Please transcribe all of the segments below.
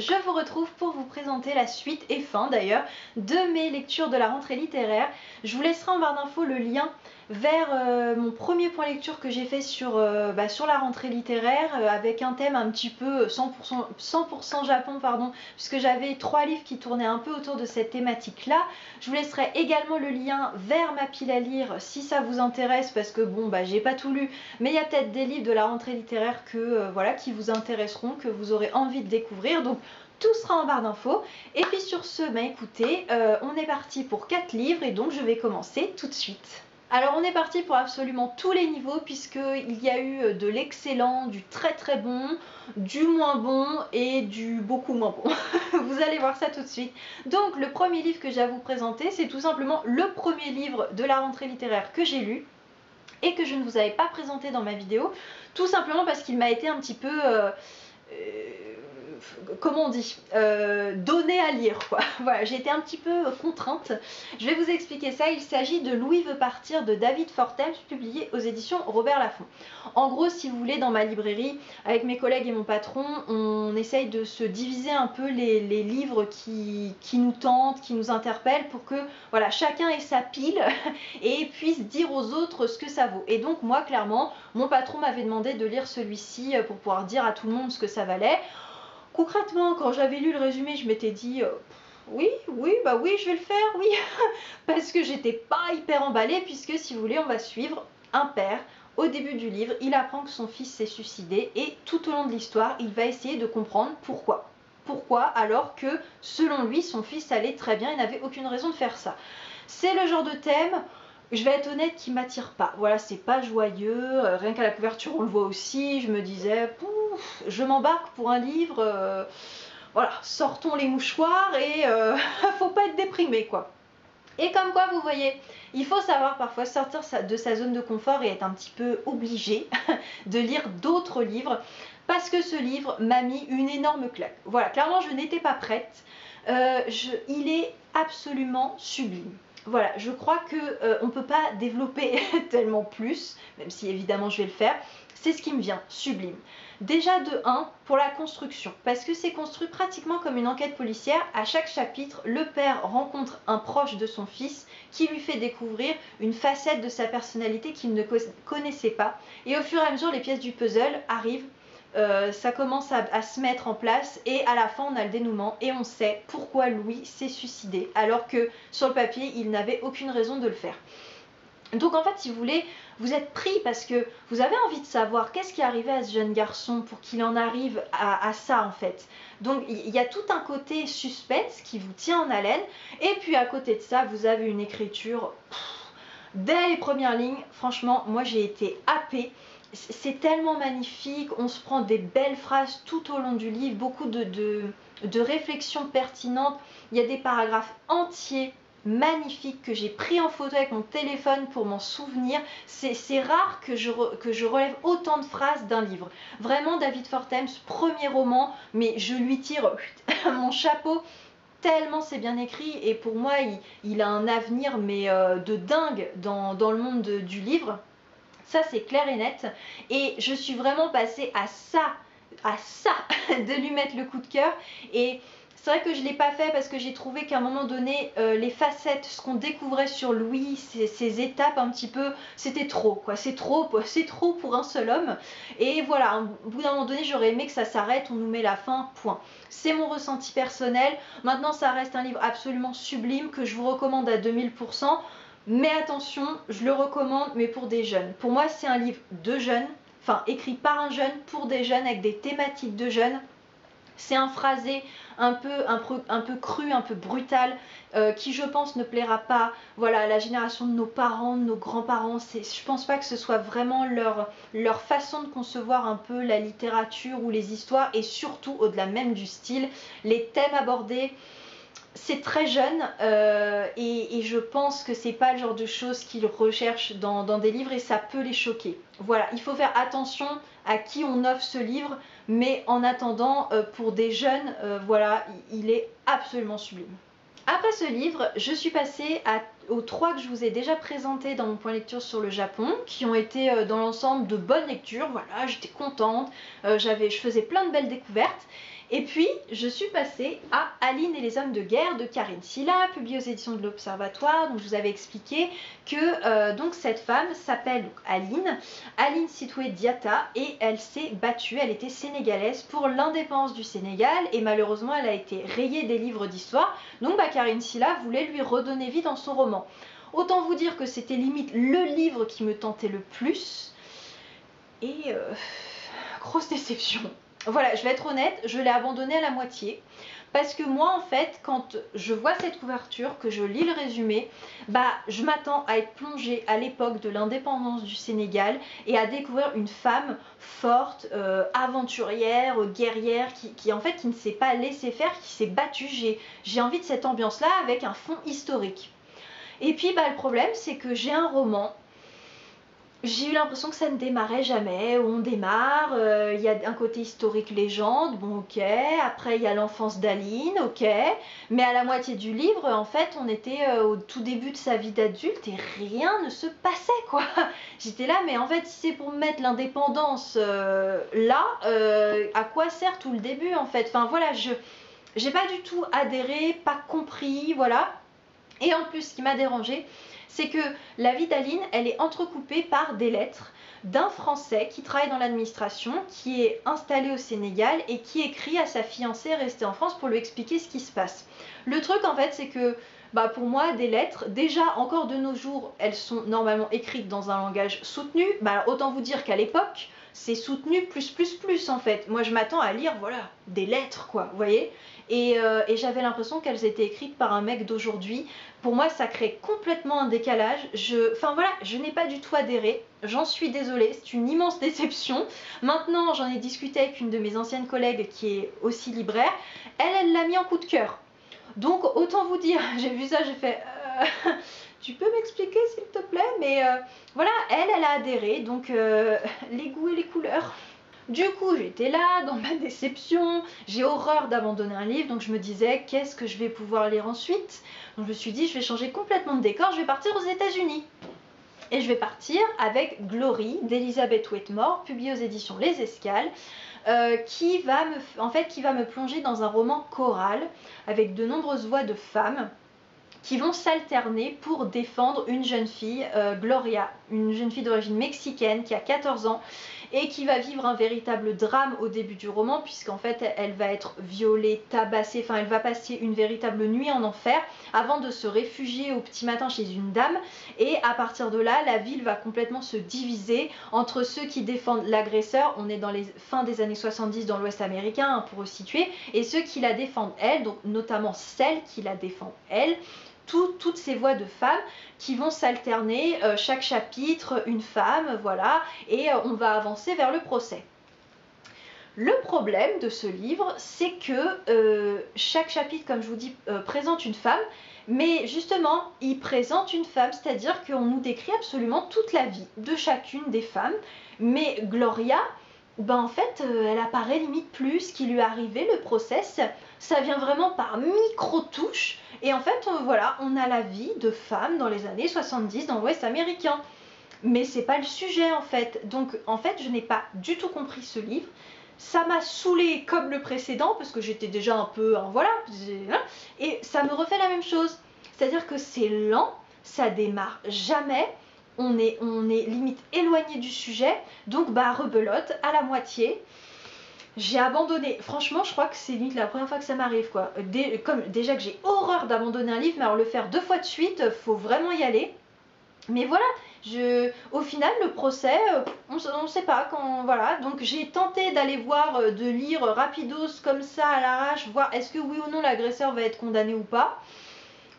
je vous retrouve pour vous présenter la suite et fin d'ailleurs de mes lectures de la rentrée littéraire. Je vous laisserai en barre d'infos le lien vers mon premier point lecture que j'ai fait sur la rentrée littéraire avec un thème un petit peu 100% Japon, pardon, puisque j'avais 3 livres qui tournaient un peu autour de cette thématique là. Je vous laisserai également le lien vers ma pile à lire si ça vous intéresse, parce que bon j'ai pas tout lu, mais il y a peut-être des livres de la rentrée littéraire que voilà, qui vous intéresseront, que vous aurez envie de découvrir. Donc tout sera en barre d'infos. Et puis sur ce, écoutez, on est parti pour 4 livres et donc je vais commencer tout de suite. Alors on est parti pour absolument tous les niveaux, puisqu'il y a eu de l'excellent, du très très bon, du moins bon et du beaucoup moins bon. Vous allez voir ça tout de suite. Donc le premier livre que j'ai à vous présenter, c'est tout simplement le premier livre de la rentrée littéraire que j'ai lu et que je ne vous avais pas présenté dans ma vidéo, tout simplement parce qu'il m'a été un petit peu comment on dit, donné à lire quoi. Voilà, j'ai été un petit peu contrainte. Je vais vous expliquer ça. Il s'agit de Louis veut partir de David Fortescue, publié aux éditions Robert Laffont. En gros, si vous voulez, dans ma librairie, avec mes collègues et mon patron, on essaye de se diviser un peu les livres qui nous tentent, qui nous interpellent, pour que voilà, chacun ait sa pile et puisse dire aux autres ce que ça vaut. Et donc moi, clairement, mon patron m'avait demandé de lire celui-ci pour pouvoir dire à tout le monde ce que ça valait. Concrètement, quand j'avais lu le résumé, je m'étais dit oui, je vais le faire, oui, parce que j'étais pas hyper emballée, puisque si vous voulez, on va suivre un père. Au début du livre, il apprend que son fils s'est suicidé et tout au long de l'histoire, il va essayer de comprendre pourquoi. Pourquoi, alors que selon lui, son fils allait très bien et n'avait aucune raison de faire ça. C'est le genre de thème, je vais être honnête, qui m'attire pas. Voilà, c'est pas joyeux, rien qu'à la couverture on le voit aussi, je me disais, pouf, je m'embarque pour un livre, voilà, sortons les mouchoirs et faut pas être déprimé quoi. Et comme quoi, vous voyez, il faut savoir parfois sortir de sa zone de confort et être un petit peu obligé de lire d'autres livres, parce que ce livre m'a mis une énorme claque. Voilà, clairement je n'étais pas prête. Il est absolument sublime. Voilà, je crois qu'on ne peut pas développer tellement plus, même si évidemment je vais le faire. C'est ce qui me vient, sublime. Déjà de 1, pour la construction, parce que c'est construit pratiquement comme une enquête policière. À chaque chapitre, le père rencontre un proche de son fils qui lui fait découvrir une facette de sa personnalité qu'il ne connaissait pas. Et au fur et à mesure, les pièces du puzzle arrivent. Ça commence à se mettre en place et à la fin on a le dénouement et on sait pourquoi Louis s'est suicidé, alors que sur le papier il n'avait aucune raison de le faire. Donc en fait, si vous voulez, vous êtes pris parce que vous avez envie de savoir qu'est-ce qui est arrivé à ce jeune garçon pour qu'il en arrive à ça en fait. Donc il y a tout un côté suspense qui vous tient en haleine, et puis à côté de ça vous avez une écriture dès les premières lignes. Franchement, moi j'ai été happée. C'est tellement magnifique, on se prend des belles phrases tout au long du livre, beaucoup de réflexions pertinentes. Il y a des paragraphes entiers magnifiques que j'ai pris en photo avec mon téléphone pour m'en souvenir. C'est rare que je relève autant de phrases d'un livre. Vraiment, David Fortescue, premier roman, mais je lui tire mon chapeau. Tellement c'est bien écrit, et pour moi il a un avenir mais de dingue dans le monde du livre. Ça c'est clair et net, et je suis vraiment passée à ça de lui mettre le coup de cœur. Et c'est vrai que je ne l'ai pas fait parce que j'ai trouvé qu'à un moment donné, les facettes, ce qu'on découvrait sur Louis, ces étapes un petit peu, c'était trop quoi, c'est trop pour un seul homme. Et voilà, au bout d'un moment donné, j'aurais aimé que ça s'arrête, on nous met la fin, point. C'est mon ressenti personnel. Maintenant, ça reste un livre absolument sublime que je vous recommande à 2000%. Mais attention, je le recommande, mais pour des jeunes. Pour moi, c'est un livre de jeunes, enfin écrit par un jeune pour des jeunes, avec des thématiques de jeunes. C'est un phrasé un peu cru, un peu brutal, qui je pense ne plaira pas, voilà, à la génération de nos parents, de nos grands-parents. Je pense pas que ce soit vraiment leur façon de concevoir un peu la littérature ou les histoires, et surtout au-delà même du style, les thèmes abordés. C'est très jeune, et je pense que c'est pas le genre de choses qu'ils recherchent dans des livres, et ça peut les choquer. Voilà, il faut faire attention à qui on offre ce livre, mais en attendant, pour des jeunes, voilà, il est absolument sublime. Après ce livre, je suis passée aux 3 que je vous ai déjà présentés dans mon point lecture sur le Japon, qui ont été dans l'ensemble de bonnes lectures. Voilà, j'étais contente, je faisais plein de belles découvertes. Et puis, je suis passée à Aline et les hommes de guerre de Karine Silla, publié aux éditions de l'Observatoire. Donc, je vous avais expliqué que donc cette femme s'appelle Aline Sitoé Diatta, et elle s'est battue, elle était sénégalaise pour l'indépendance du Sénégal, et malheureusement, elle a été rayée des livres d'histoire. Donc, Karine Silla voulait lui redonner vie dans son roman. Autant vous dire que c'était limite le livre qui me tentait le plus. Et grosse déception. Voilà, je vais être honnête, je l'ai abandonné à la moitié. Parce que moi, en fait, quand je vois cette couverture, que je lis le résumé, je m'attends à être plongée à l'époque de l'indépendance du Sénégal et à découvrir une femme forte, aventurière, guerrière, qui en fait, qui ne s'est pas laissée faire, qui s'est battue. J'ai envie de cette ambiance-là avec un fond historique. Et puis, le problème, c'est que j'ai un roman. J'ai eu l'impression que ça ne démarrait jamais. On démarre, il y a un côté historique légende, bon ok, après il y a l'enfance d'Aline, ok, mais à la moitié du livre, en fait, on était au tout début de sa vie d'adulte et rien ne se passait, quoi. J'étais là, mais en fait, si c'est pour mettre l'indépendance là, à quoi sert tout le début, en fait? Enfin voilà, j'ai pas du tout adhéré, pas compris, voilà. Et en plus, ce qui m'a dérangée, c'est que la vie d'Aline, elle est entrecoupée par des lettres d'un Français qui travaille dans l'administration, qui est installé au Sénégal et qui écrit à sa fiancée restée en France pour lui expliquer ce qui se passe. Le truc, en fait, c'est que pour moi, des lettres, déjà, encore de nos jours, elles sont normalement écrites dans un langage soutenu. Autant vous dire qu'à l'époque, c'est soutenu plus en fait. Moi, je m'attends à lire, voilà, des lettres, quoi, vous voyez. Et j'avais l'impression qu'elles étaient écrites par un mec d'aujourd'hui. Pour moi, ça crée complètement un décalage. Enfin voilà, je n'ai pas du tout adhéré. J'en suis désolée, c'est une immense déception. Maintenant, j'en ai discuté avec une de mes anciennes collègues qui est aussi libraire. Elle l'a mis en coup de cœur. Donc, autant vous dire, j'ai vu ça, j'ai fait... tu peux m'expliquer s'il te plaît? Mais voilà, elle a adhéré. Donc, les goûts et les couleurs. Du coup, j'étais là, dans ma déception, j'ai horreur d'abandonner un livre, donc je me disais, qu'est-ce que je vais pouvoir lire ensuite? Donc je me suis dit, je vais changer complètement de décor, je vais partir aux États-Unis. Et je vais partir avec Glory d'Elizabeth Wetmore, publié aux éditions Les Escales, qui va me plonger dans un roman choral, avec de nombreuses voix de femmes, qui vont s'alterner pour défendre une jeune fille, Gloria, une jeune fille d'origine mexicaine qui a 14 ans et qui va vivre un véritable drame au début du roman, puisqu'en fait elle va être violée, tabassée, enfin elle va passer une véritable nuit en enfer avant de se réfugier au petit matin chez une dame. Et à partir de là, la ville va complètement se diviser entre ceux qui défendent l'agresseur, on est dans les fins des années 70 dans l'Ouest américain, pour resituer, et ceux qui la défendent elle, donc notamment celle qui la défend elle. Toutes ces voix de femmes qui vont s'alterner, chaque chapitre une femme, voilà, et on va avancer vers le procès. Le problème de ce livre, c'est que chaque chapitre, comme je vous dis, présente une femme, mais justement, il présente une femme, c'est-à-dire qu'on nous décrit absolument toute la vie de chacune des femmes, mais Gloria, en fait, elle apparaît limite plus, ce qui lui est arrivé, le process, ça vient vraiment par micro-touches, et en fait, voilà, on a la vie de femmes dans les années 70 dans l'Ouest américain. Mais c'est pas le sujet en fait. Donc en fait, je n'ai pas du tout compris ce livre. Ça m'a saoulée comme le précédent, parce que j'étais déjà un peu, voilà, et ça me refait la même chose. C'est-à-dire que c'est lent, ça démarre jamais, on est limite éloigné du sujet, donc rebelote à la moitié. J'ai abandonné. Franchement, je crois que c'est limite la première fois que ça m'arrive, quoi. Comme déjà que j'ai horreur d'abandonner un livre, mais alors le faire 2 fois de suite, faut vraiment y aller. Mais voilà, au final, le procès, on ne sait pas quand, voilà. Donc j'ai tenté d'aller voir, de lire rapidos comme ça à l'arrache, voir est-ce que oui ou non l'agresseur va être condamné ou pas.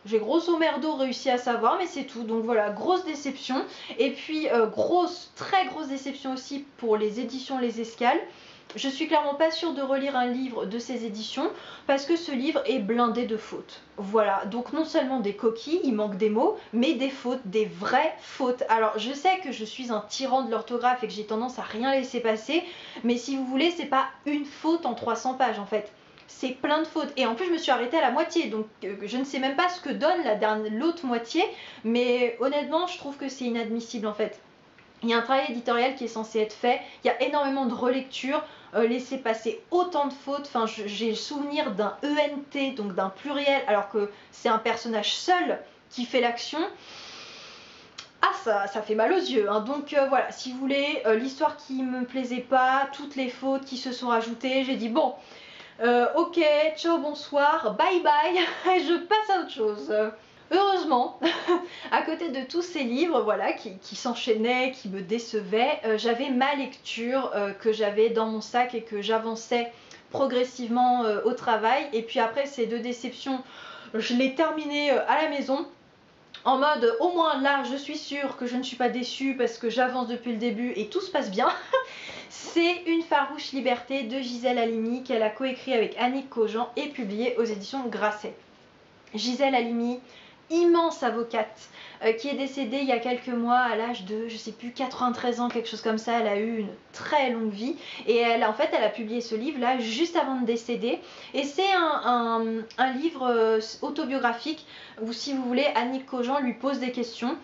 J'ai grosso merdo réussi à savoir, mais c'est tout. Donc voilà, grosse déception. Et puis très grosse déception aussi pour les éditions Les Escales. Je suis clairement pas sûre de relire un livre de ces éditions parce que ce livre est blindé de fautes. Voilà, donc non seulement des coquilles, il manque des mots, mais des fautes, des vraies fautes. Alors je sais que je suis un tyran de l'orthographe et que j'ai tendance à rien laisser passer, mais si vous voulez, c'est pas une faute en 300 pages en fait. C'est plein de fautes. Et en plus, je me suis arrêtée à la moitié, donc je ne sais même pas ce que donne l'autre moitié, mais honnêtement, je trouve que c'est inadmissible en fait. Il y a un travail éditorial qui est censé être fait, il y a énormément de relectures, laisser passer autant de fautes, enfin j'ai le souvenir d'un ENT, donc d'un pluriel, alors que c'est un personnage seul qui fait l'action. Ah, ça fait mal aux yeux, hein. Donc voilà, si vous voulez, l'histoire qui me plaisait pas, toutes les fautes qui se sont rajoutées, j'ai dit bon, ok, ciao, bonsoir, bye bye, je passe à autre chose. Heureusement, à côté de tous ces livres voilà, qui s'enchaînaient, qui me décevaient, j'avais ma lecture que j'avais dans mon sac et que j'avançais progressivement au travail. Et puis après ces 2 déceptions, je l'ai terminé à la maison. En mode, au moins là, je suis sûre que je ne suis pas déçue parce que j'avance depuis le début et tout se passe bien. C'est Une farouche liberté de Gisèle Halimi qu'elle a coécrit avec Annick Cogent et publié aux éditions Grasset. Gisèle Halimi, immense avocate, qui est décédée il y a quelques mois à l'âge de, je sais plus, 93 ans, quelque chose comme ça. Elle a eu une très longue vie et elle a publié ce livre là juste avant de décéder, et c'est un livre autobiographique où, si vous voulez, Annick Cogent lui pose des questions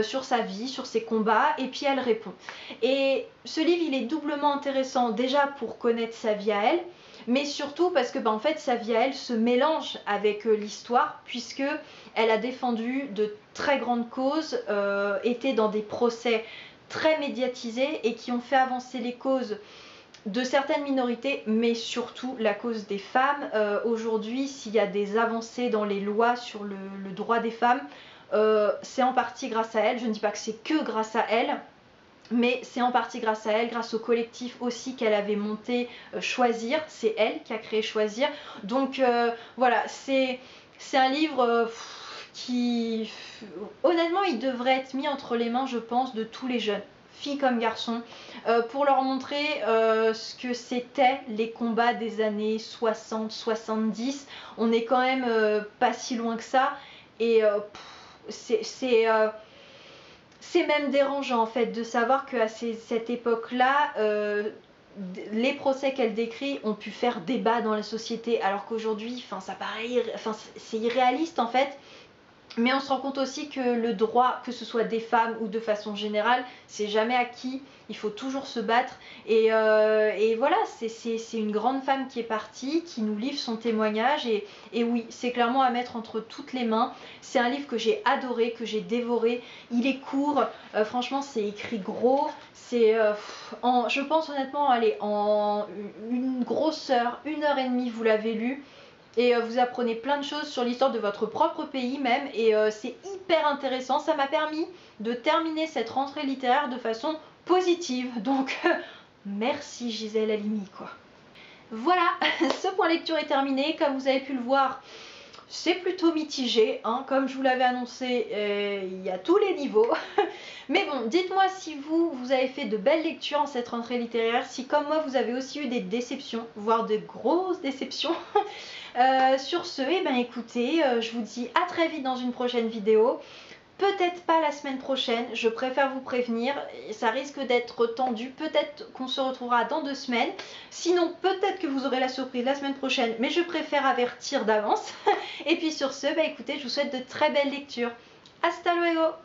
sur sa vie, sur ses combats, et puis elle répond. Et ce livre, il est doublement intéressant, déjà pour connaître sa vie à elle, mais surtout parce que en fait sa vie à elle se mélange avec l'histoire, puisque elle a défendu de très grandes causes, était dans des procès très médiatisés et qui ont fait avancer les causes de certaines minorités, mais surtout la cause des femmes. Aujourd'hui, s'il y a des avancées dans les lois sur le droit des femmes, c'est en partie grâce à elle. Je ne dis pas que c'est que grâce à elle, mais c'est en partie grâce à elle, grâce au collectif aussi qu'elle avait monté, Choisir. C'est elle qui a créé Choisir. Donc voilà, c'est un livre qui, honnêtement, il devrait être mis entre les mains, je pense, de tous les jeunes, filles comme garçons, pour leur montrer ce que c'était les combats des années 60-70. On n'est quand même pas si loin que ça, et c'est même dérangeant en fait de savoir qu'à cette époque-là, les procès qu'elle décrit ont pu faire débat dans la société, alors qu'aujourd'hui, ça paraît, c'est irréaliste en fait. Mais on se rend compte aussi que le droit, que ce soit des femmes ou de façon générale, c'est jamais acquis. Il faut toujours se battre. Et voilà, c'est une grande femme qui est partie, qui nous livre son témoignage. Et oui, c'est clairement à mettre entre toutes les mains. C'est un livre que j'ai adoré, que j'ai dévoré. Il est court. Franchement, c'est écrit gros. C'est, je pense honnêtement, allez, en une grosse heure, 1 heure et demie, vous l'avez lu. Et vous apprenez plein de choses sur l'histoire de votre propre pays même, et c'est hyper intéressant. Ça m'a permis de terminer cette rentrée littéraire de façon positive, donc merci Gisèle Halimi quoi. Voilà, ce point lecture est terminé. Comme vous avez pu le voir, c'est plutôt mitigé, hein. Comme je vous l'avais annoncé, il y a tous les niveaux. Mais bon, dites-moi si vous avez fait de belles lectures en cette rentrée littéraire, si comme moi vous avez aussi eu des déceptions, voire de grosses déceptions. Sur ce, écoutez, je vous dis à très vite dans une prochaine vidéo. Peut-être pas la semaine prochaine, je préfère vous prévenir, ça risque d'être tendu, peut-être qu'on se retrouvera dans 2 semaines, sinon peut-être que vous aurez la surprise la semaine prochaine, mais je préfère avertir d'avance. Et puis sur ce, écoutez, je vous souhaite de très belles lectures. Hasta luego!